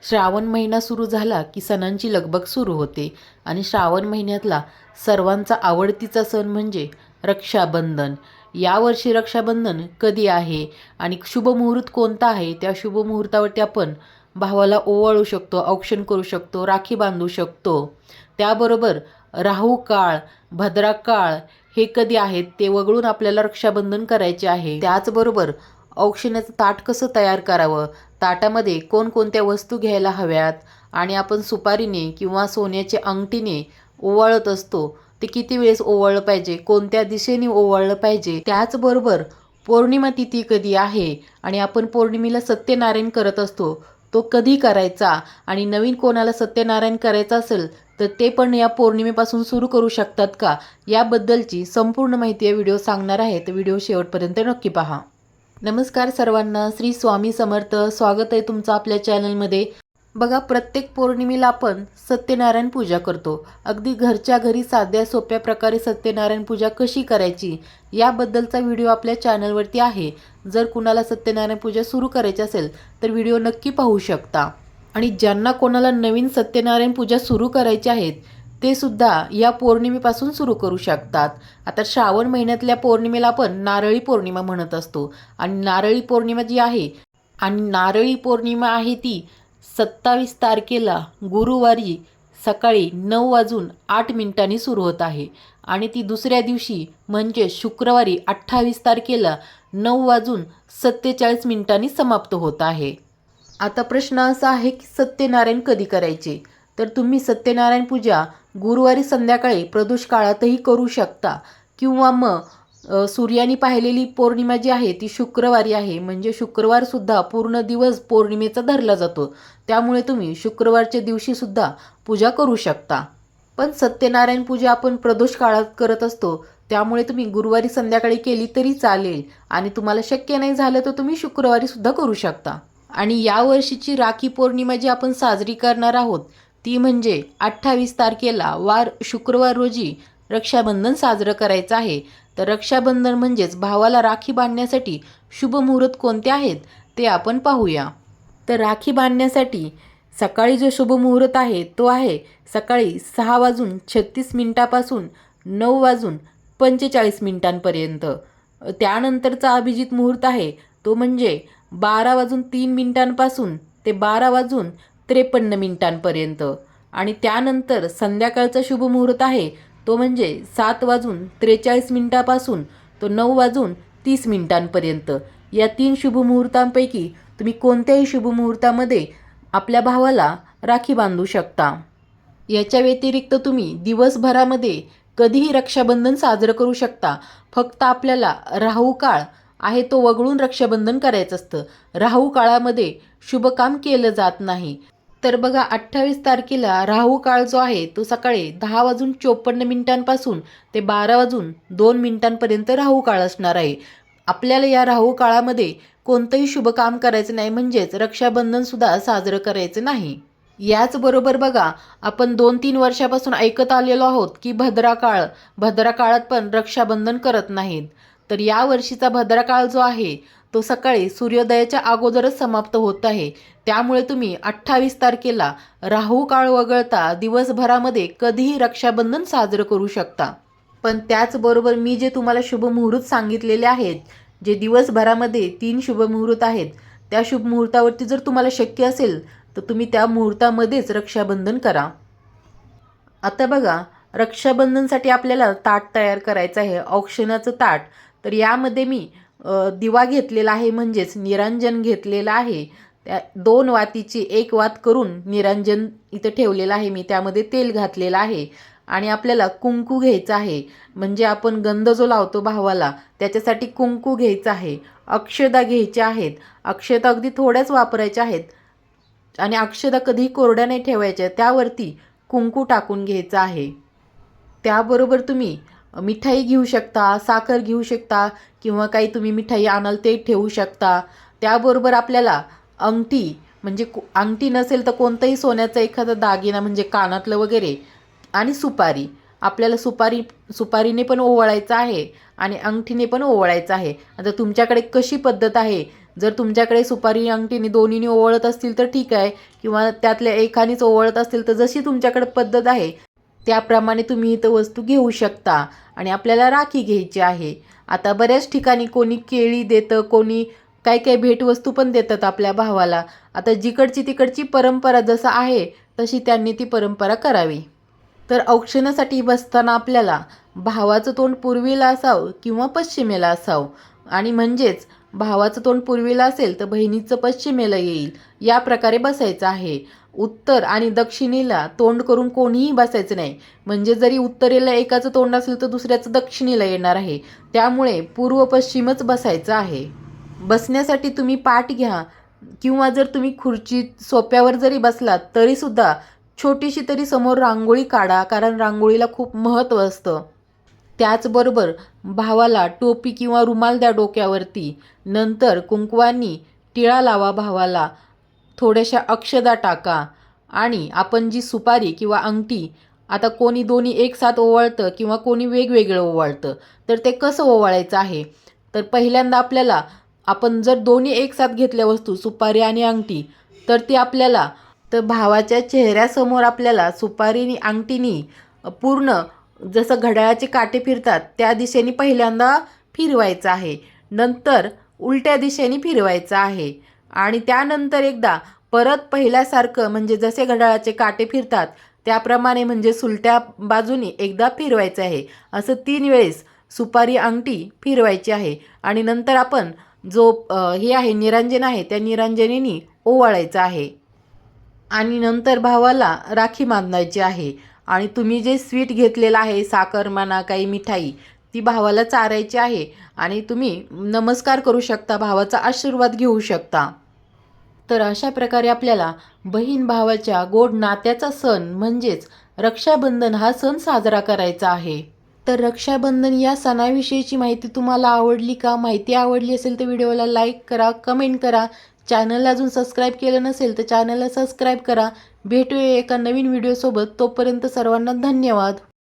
श्रावण महिना सुरू झाला की सणांची लगबग सुरू होते आणि श्रावण महिन्यातला सर्वांचा आवडतीचा सण म्हणजे रक्षाबंधन. यावर्षी रक्षाबंधन कधी आहे आणि शुभ मुहूर्त कोणता आहे, त्या शुभ मुहूर्तावरती आपण भावाला ओवाळू शकतो, औक्षण करू शकतो, राखी बांधू शकतो. त्याबरोबर राहू काळ, भद्रा काळ हे कधी आहेत ते वगळून आपल्याला रक्षाबंधन करायचे आहे. त्याचबरोबर औक्षणाचं ताट कसं तयार करावं, ताटामध्ये कोणकोणत्या वस्तू घ्यायला हव्यात आणि आपण सुपारीने किंवा सोन्याच्या अंगठीने ओवाळत असतो ते किती वेळेस ओवाळलं पाहिजे, कोणत्या दिशेने ओवाळलं पाहिजे. त्याचबरोबर पौर्णिमा तिथी कधी आहे आणि आपण पौर्णिमेला सत्यनारायण करत असतो तो कधी करायचा आणि नवीन कोणाला सत्यनारायण करायचं असेल तर ते पण या पौर्णिमेपासून सुरू करू शकतात का, याबद्दलची संपूर्ण माहिती या व्हिडिओ सांगणार आहे. तर व्हिडिओ शेवटपर्यंत नक्की पहा. नमस्कार सर्वांना, श्री स्वामी समर्थ. स्वागत आहे तुमचं आपल्या चॅनलमध्ये. बघा, प्रत्येक पौर्णिमेला आपण सत्यनारायण पूजा करतो. अगदी घरच्या घरी साध्या सोप्या प्रकारे सत्यनारायण पूजा कशी करायची याबद्दलचा व्हिडिओ आपल्या चॅनलवरती आहे. जर कुणाला सत्यनारायण पूजा सुरू करायची असेल तर व्हिडिओ नक्की पाहू शकता. आणि ज्यांना कोणाला नवीन सत्यनारायण पूजा सुरू करायची आहेत ते सुद्धा या पौर्णिमेपासून सुरू करू शकतात. आता श्रावण महिन्यातल्या पौर्णिमेला आपण नारळी पौर्णिमा म्हणत असतो आणि नारळी पौर्णिमा जी आहे आणि नारळी पौर्णिमा आहे ती 27 तारखेला गुरुवारी सकाळी 9:08 सुरू होत आहे आणि ती दुसऱ्या दिवशी म्हणजे शुक्रवारी 28 तारखेला 9:47 समाप्त होत आहे. आता प्रश्न असा आहे की सत्यनारायण कधी करायचे, तर तुम्ही सत्यनारायण पूजा गुरुवारी संध्याकाळी प्रदोष काळातही करू शकता किंवा मग सूर्याने पाहिलेली पौर्णिमा जी आहे ती शुक्रवारी आहे, म्हणजे शुक्रवारसुद्धा पूर्ण दिवस पौर्णिमेचा धरला जातो. त्यामुळे तुम्ही शुक्रवारच्या दिवशीसुद्धा पूजा करू शकता. पण सत्यनारायण पूजा आपण प्रदोष काळात करत असतो, त्यामुळे तुम्ही गुरुवारी संध्याकाळी केली तरी चालेल आणि तुम्हाला शक्य नाही झालं तर तुम्ही शुक्रवारीसुद्धा करू शकता. आणि यावर्षीची राखी पौर्णिमा जी आपण साजरी करणार आहोत ती म्हणजे 28 तारखेला वार शुक्रवार रोजी रक्षाबंधन साजरं करायचं आहे. तर रक्षाबंधन म्हणजेच भावाला राखी बांधण्यासाठी शुभ मुहूर्त कोणते आहेत ते आपण पाहूया. तर राखी बांधण्यासाठी सकाळी जो शुभ मुहूर्त आहे तो आहे सकाळी 6:36 पासून 9:45 त्यानंतरचा अभिजित मुहूर्त आहे तो म्हणजे 12:03 पासून ते 12:53 आणि त्यानंतर संध्याकाळचा शुभ मुहूर्त आहे तो म्हणजे 7:43 पासून तो 9:30 या 3 शुभ मुहूर्तांपैकी तुम्ही कोणत्याही शुभ मुहूर्तामध्ये आपल्या भावाला राखी बांधू शकता. याच्या व्यतिरिक्त तुम्ही दिवसभरामध्ये कधीही रक्षाबंधन साजरं करू शकता. फक्त आपल्याला राहू काळ आहे तो वगळून रक्षाबंधन करायचं असतं. राहू काळामध्ये शुभ काम केलं जात नाही. तर बघा, 28 तारखेला राहू काळ जो आहे तो सकाळी 10:54 पासून ते 12:02 राहू काळ असणार आहे. आपल्याला या राहू काळामध्ये कोणतंही शुभ काम करायचं नाही, म्हणजेच रक्षाबंधनसुद्धा साजरं करायचं नाही. याचबरोबर बघा, आपण 2-3 वर्षापासून ऐकत आलेलो आहोत की भद्रा काळात पण रक्षाबंधन करत नाहीत. तर या वर्षीचा भद्रा काळ जो आहे तो सकाळी सूर्योदयाच्या अगोदरच समाप्त होत आहे. त्यामुळे तुम्ही 28 तारखेला राहू काळ वगळता दिवसभरामध्ये कधीही रक्षाबंधन साजरं करू शकता. पण त्याचबरोबर मी जे तुम्हाला शुभ मुहूर्त सांगितलेले आहेत, जे दिवसभरामध्ये 3 शुभ मुहूर्त आहेत, त्या शुभ मुहूर्तावरती जर तुम्हाला शक्य असेल तर तुम्ही त्या मुहूर्तामध्येच रक्षाबंधन करा. आता बघा, रक्षाबंधनसाठी आपल्याला ताट तयार करायचं आहे, औक्षणाचं ताट. तर यामध्ये मी दिवा घेतलेला आहे, म्हणजेच निरांजन घेतलेलं आहे. त्या 2 वातीची 1 वात करून निरांजन इथं ठेवलेलं आहे मी, त्यामध्ये तेल घातलेलं आहे. आणि आपल्याला कुंकू घ्यायचं आहे, म्हणजे आपण गंध जो लावतो भावाला त्याच्यासाठी कुंकू घ्यायचं आहे. अक्षदा घ्यायच्या आहेत. अक्षता अगदी थोड्याच वापरायच्या आहेत आणि अक्षदा कधीही कोरड्या नाही ठेवायच्या, त्यावरती कुंकू टाकून घ्यायचं आहे. त्याबरोबर तुम्ही मिठाई घेऊ शकता, साखर घेऊ शकता किंवा काही तुम्ही मिठाई आणाल ते ठेवू शकता. त्याबरोबर आपल्याला अंगठी, म्हणजे अंगठी नसेल तर कोणताही सोन्याचा एखादा दागिना म्हणजे कानातलं वगैरे, आणि सुपारी. आपल्याला सुपारीने पण ओवाळायचं आहे आणि अंगठीने पण ओवाळायचं आहे. आता तुमच्याकडे कशी पद्धत आहे जर तुमच्याकडे सुपारी अंगठीने दोन्हीने ओवाळत असतील तर ठीक आहे, किंवा त्यातल्या एकानेच ओवाळत असतील तर जशी तुमच्याकडे पद्धत आहे त्याप्रमाणे तुम्ही इथं वस्तू घेऊ शकता. आणि आपल्याला राखी घ्यायची आहे. आता बऱ्याच ठिकाणी कोणी केळी देतं, कोणी काही काही भेटवस्तू पण देतात आपल्या भावाला. आता जिकडची तिकडची परंपरा जसं आहे तशी त्यांनी ती परंपरा करावी. तर औक्षणासाठी बसताना आपल्याला भावाचं तोंड पूर्वेला असावं किंवा पश्चिमेला असावं. आणि म्हणजेच भावाचं तोंड पूर्वेला असेल तर बहिणीचं पश्चिमेला येईल, या प्रकारे बसायचं आहे. उत्तर आणि दक्षिणेला तोंड करून कोणीही बसायचं नाही. म्हणजे जरी उत्तरेला एकाचं तोंड असेल तर दुसऱ्याचं दक्षिणेला येणार आहे. त्यामुळे पूर्व पश्चिमच बसायचं आहे. बसण्यासाठी तुम्ही पाठ घ्या, किंवा जर तुम्ही खुर्चीत सोफ्यावर जरी बसलात तरीसुद्धा छोटीशी तरी समोर रांगोळी काढा, कारण रांगोळीला खूप महत्त्व असतं. त्याचबरोबर भावाला टोपी किंवा रुमाल द्या डोक्यावरती. नंतर कुंकवानी टिळा लावा भावाला, थोड्याशा अक्षदा टाका. आणि आपण जी सुपारी किंवा अंगठी, आता कोणी दोन्ही एकसाथ ओवाळतं किंवा कोणी वेगवेगळं ओवाळतं, तर ते कसं ओवाळायचं आहे. तर पहिल्यांदा आपल्याला, आपण जर दोन्ही एकसाथ घेतल्या वस्तू सुपारी आणि अंगठी, तर ती आपल्याला, तर भावाच्या चेहऱ्यासमोर आपल्याला सुपारीनी अंगठीनी पूर्ण जसं घड्याळाचे काटे फिरतात त्या दिशेने पहिल्यांदा फिरवायचं आहे. नंतर उलट्या दिशेने फिरवायचं आहे. आणि त्यानंतर एकदा परत पहिल्यासारखं, म्हणजे जसे घड्याळाचे काटे फिरतात त्याप्रमाणे, म्हणजे सुलट्या बाजूने एकदा फिरवायचं आहे. असं 3 वेळेस सुपारी अंगठी फिरवायची आहे. आणि नंतर आपण जो हे आहे निरांजन आहे त्या निरांजनेनी ओवाळायचं आहे. आणि नंतर भावाला राखी बांधायची आहे. आणि तुम्ही जे स्वीट घेतलेलं आहे, साखर म्हणा काही मिठाई, ती भावाला चारायची आहे. आणि तुम्ही नमस्कार करू शकता, भावाचा आशीर्वाद घेऊ शकता. तर अशा प्रकारे आपल्याला बहीण भावाच्या गोड नात्याचा सण म्हणजेच रक्षाबंधन हा सण साजरा करायचा आहे. तर रक्षाबंधन या सणाविषयीची माहिती तुम्हाला आवडली का? माहिती आवडली असेल तर व्हिडिओला लाईक करा, कमेंट करा. चॅनलला अजून सबस्क्राईब केलं नसेल तर चॅनलला सबस्क्राईब करा. भेटूया एका नवीन व्हिडिओसोबत. तोपर्यंत सर्वांना धन्यवाद.